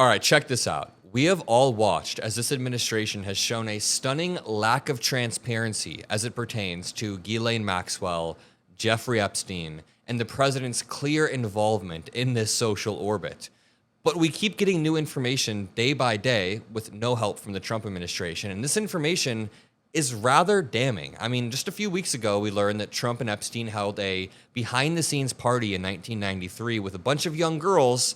All right, check this out. We have all watched as this administration has shown a stunning lack of transparency as it pertains to Ghislaine Maxwell, Jeffrey Epstein, and the president's clear involvement in this social orbit. But we keep getting new information day by day with no help from the Trump administration, and this information is rather damning. I mean, just a few weeks ago, we learned that Trump and Epstein held a behind-the-scenes party in 1993 with a bunch of young girls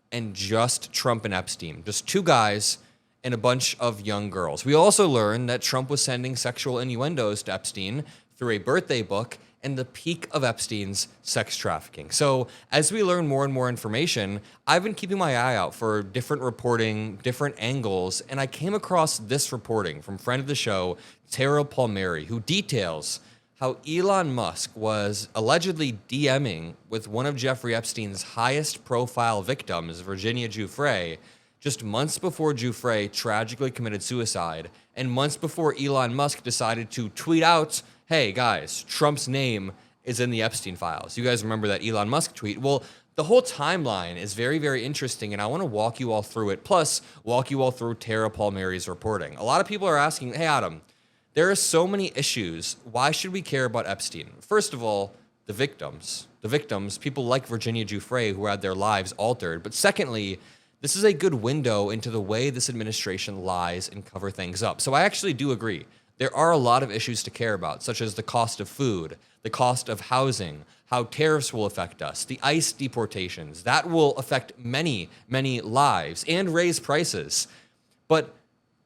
and just Trump and Epstein, just two guys and a bunch of young girls. We also learned that Trump was sending sexual innuendos to Epstein through a birthday book and the peak of Epstein's sex trafficking. So as we learn more and more information, I've been keeping my eye out for different reporting, different angles, and I came across this reporting from friend of the show, Tara Palmieri, who details how Elon Musk was allegedly DMing with one of Jeffrey Epstein's highest profile victims, Virginia Giuffre, just months before Giuffre tragically committed suicide, and months before Elon Musk decided to tweet out, hey guys, Trump's name is in the Epstein files. You guys remember that Elon Musk tweet? Well, the whole timeline is very, very interesting, and I want to walk you all through it, plus walk you all through Tara Palmieri's reporting. A lot of people are asking, hey Adam, there are so many issues. Why should we care about Epstein? First of all, the victims. The victims, people like Virginia Giuffre who had their lives altered. But secondly, this is a good window into the way this administration lies and cover things up. So I actually do agree. There are a lot of issues to care about, such as the cost of food, the cost of housing, how tariffs will affect us, the ICE deportations. That will affect many, many lives and raise prices. But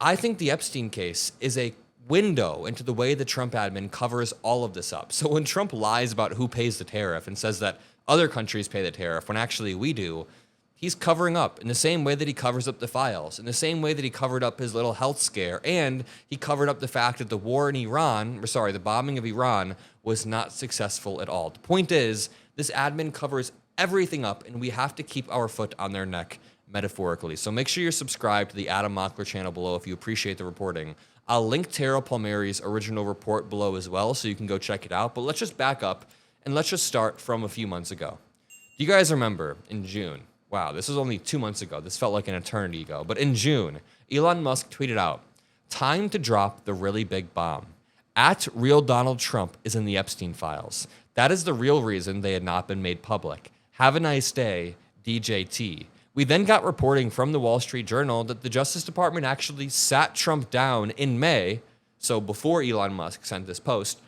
I think the Epstein case is a window into the way the Trump admin covers all of this up. So when Trump lies about who pays the tariff and says that other countries pay the tariff when actually we do, he's covering up in the same way that he covers up the files, in the same way that he covered up his little health scare, and he covered up the fact that the the bombing of Iran was not successful at all. The point is, this admin covers everything up, and we have to keep our foot on their neck, metaphorically. So make sure you're subscribed to the Adam Mockler channel below if you appreciate the reporting. I'll link Tara Palmieri's original report below as well, so you can go check it out. But let's just back up, and let's just start from a few months ago. Do you guys remember in June? Wow, this was only 2 months ago. This felt like an eternity ago. But in June, Elon Musk tweeted out, time to drop the really big bomb. At real Donald Trump is in the Epstein files. That is the real reason they had not been made public. Have a nice day, DJT. We then got reporting from the Wall Street Journal that the Justice Department actually sat Trump down in May, so before Elon Musk sent this post.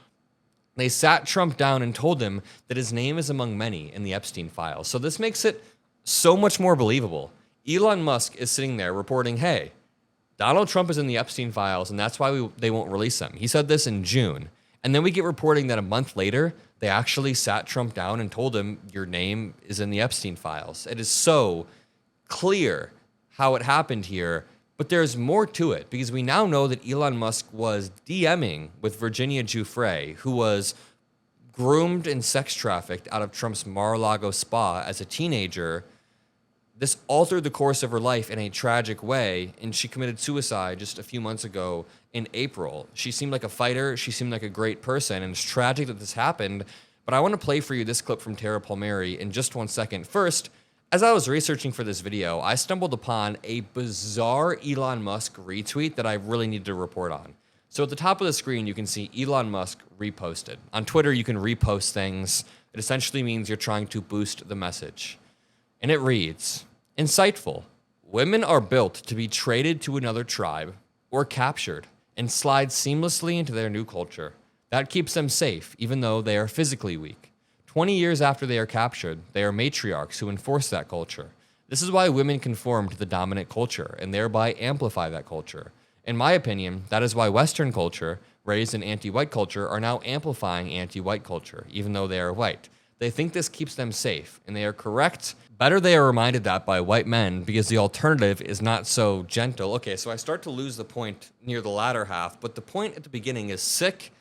They sat Trump down and told him that his name is among many in the Epstein files. So this makes it so much more believable. Elon Musk is sitting there reporting, hey, Donald Trump is in the Epstein files, and that's why they won't release him. He said this in June. And then we get reporting that a month later, they actually sat Trump down and told him, your name is in the Epstein files. It is so clear how it happened here, but there's more to it, because we now know that Elon Musk was DMing with Virginia Giuffre, who was groomed and sex trafficked out of Trump's Mar-a-Lago spa as a teenager. This altered the course of her life in a tragic way, and she committed suicide just a few months ago in April. She seemed like a fighter. She seemed like a great person, and it's tragic that this happened. But I want to play for you this clip from Tara Palmieri in just 1 second. First, as I was researching for this video, I stumbled upon a bizarre Elon Musk retweet that I really need to report on. So at the top of the screen, you can see Elon Musk reposted. On Twitter, you can repost things. It essentially means you're trying to boost the message. And it reads, insightful. Women are built to be traded to another tribe or captured and slide seamlessly into their new culture. That keeps them safe, even though they are physically weak. 20 years after they are captured, they are matriarchs who enforce that culture. This is why women conform to the dominant culture and thereby amplify that culture. In my opinion, that is why Western culture, raised in anti-white culture, are now amplifying anti-white culture, even though they are white. They think this keeps them safe, and they are correct. Better they are reminded that by white men, because the alternative is not so gentle. Okay, so I start to lose the point near the latter half, but the point at the beginning is sick.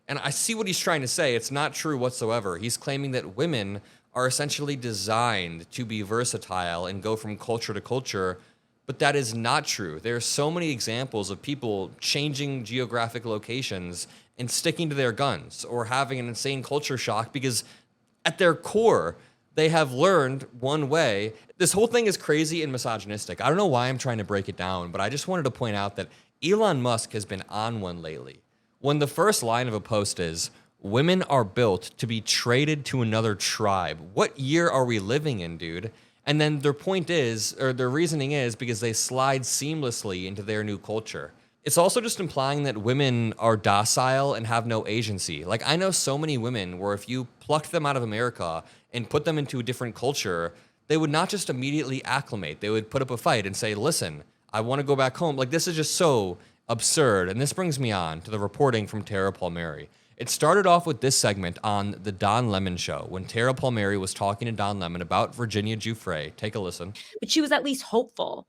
And I see what he's trying to say. It's not true whatsoever. He's claiming that women are essentially designed to be versatile and go from culture to culture, but that is not true. There are so many examples of people changing geographic locations and sticking to their guns or having an insane culture shock because at their core, they have learned one way. This whole thing is crazy and misogynistic. I don't know why I'm trying to break it down, but I just wanted to point out that Elon Musk has been on one lately. When the first line of a post is, women are built to be traded to another tribe. What year are we living in, dude? And then their point is, or their reasoning is, because they slide seamlessly into their new culture. It's also just implying that women are docile and have no agency. Like, I know so many women where if you plucked them out of America and put them into a different culture, they would not just immediately acclimate. They would put up a fight and say, listen, I want to go back home. Like, this is just so absurd. And this brings me on to the reporting from Tara Palmieri. It started off with this segment on the Don Lemon show when Tara Palmieri was talking to Don Lemon about Virginia Giuffre. Take a listen. But she was at least hopeful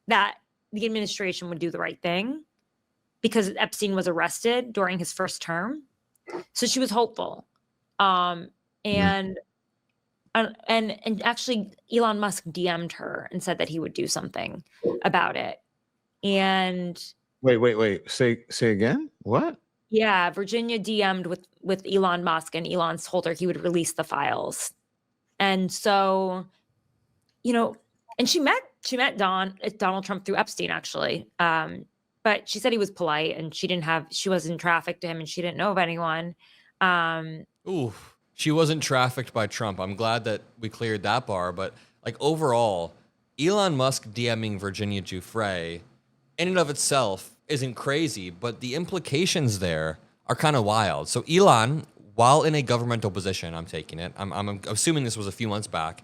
that the administration would do the right thing because Epstein was arrested during his first term. So she was hopeful. And actually Elon Musk DM'd her and said that he would do something about it. And wait. Say again? What? Yeah, Virginia DM'd with Elon Musk, and Elon told her he would release the files. And so, and she met Donald Trump through Epstein, actually. But she said he was polite, and she wasn't trafficked to him, and she didn't know of anyone. She wasn't trafficked by Trump. I'm glad that we cleared that bar. But like overall, Elon Musk DMing Virginia Giuffre in and of itself isn't crazy, but the implications there are kind of wild. So Elon, while in a governmental position, I'm taking it, I'm assuming this was a few months back,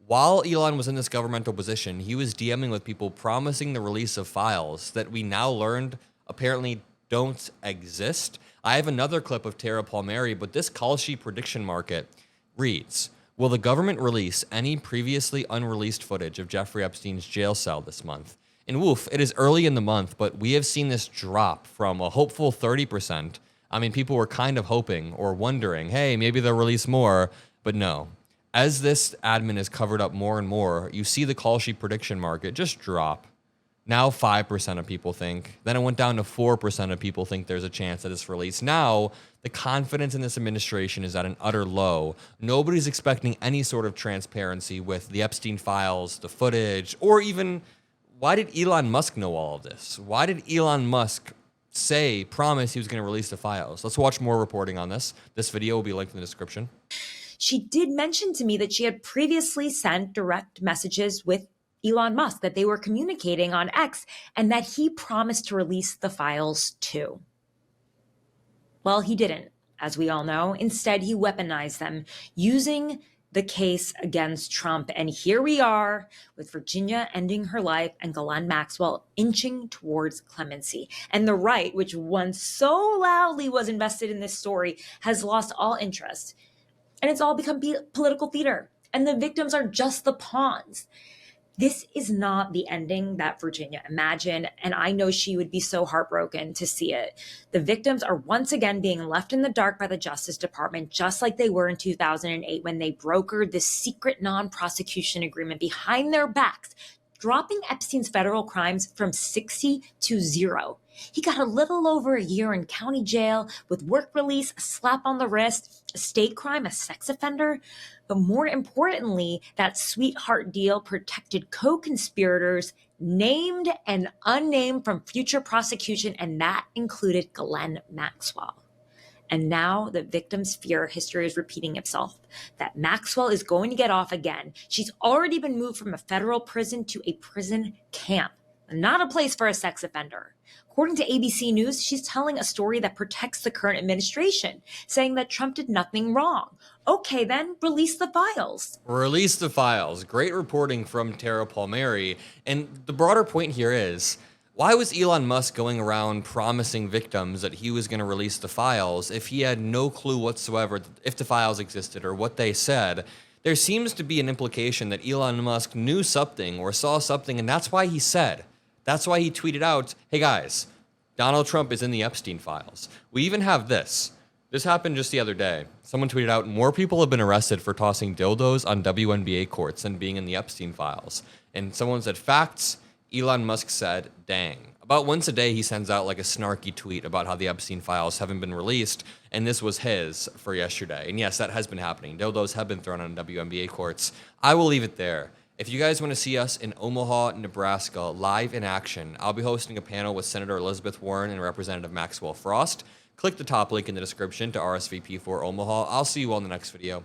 while Elon was in this governmental position, he was DMing with people promising the release of files that we now learned apparently don't exist. I have another clip of Tara Palmieri, but this call sheet prediction market reads, will the government release any previously unreleased footage of Jeffrey Epstein's jail cell this month? And it is early in the month, but we have seen this drop from a hopeful 30%. I mean, people were kind of hoping or wondering, hey, maybe they'll release more, but no. As this admin is covered up more and more, you see the call sheet prediction market just drop. Now 5% of people think. Then it went down to 4% of people think there's a chance that it's released. Now, the confidence in this administration is at an utter low. Nobody's expecting any sort of transparency with the Epstein files, the footage, or even... why did Elon Musk know all of this? Why did Elon Musk promise he was going to release the files? Let's watch more reporting on this. This video will be linked in the description. She did mention to me that she had previously sent direct messages with Elon Musk, that they were communicating on X, and that he promised to release the files too. Well, he didn't, as we all know. Instead, he weaponized them using the case against Trump. And here we are with Virginia ending her life and Ghislaine Maxwell inching towards clemency. And the right, which once so loudly was invested in this story, has lost all interest. And it's all become political theater. And the victims are just the pawns. This is not the ending that Virginia imagined, and I know she would be so heartbroken to see it. The victims are once again being left in the dark by the Justice Department, just like they were in 2008 when they brokered this secret non-prosecution agreement behind their backs, dropping Epstein's federal crimes from 60 to 0. He got a little over a year in county jail with work release, a slap on the wrist, a state crime, a sex offender. But more importantly, that sweetheart deal protected co-conspirators named and unnamed from future prosecution, and that included Ghislaine Maxwell. And now the victims fear history is repeating itself, that Maxwell is going to get off again. She's already been moved from a federal prison to a prison camp, not a place for a sex offender. According to ABC News, she's telling a story that protects the current administration, saying that Trump did nothing wrong. Okay, then release the files. Release the files. Great reporting from Tara Palmieri. And the broader point here is, why was Elon Musk going around promising victims that he was going to release the files if he had no clue whatsoever if the files existed or what they said? There seems to be an implication that Elon Musk knew something or saw something, and that's why he tweeted out, hey guys, Donald Trump is in the Epstein files. We even have this. This happened just the other day. Someone tweeted out, more people have been arrested for tossing dildos on WNBA courts than being in the Epstein files. And someone said, facts. Elon Musk said, dang. About once a day, he sends out like a snarky tweet about how the Epstein files haven't been released, and this was his for yesterday. And yes, that has been happening. Dildos have been thrown on WNBA courts. I will leave it there. If you guys want to see us in Omaha, Nebraska, live in action, I'll be hosting a panel with Senator Elizabeth Warren and Representative Maxwell Frost. Click the top link in the description to RSVP for Omaha. I'll see you all in the next video.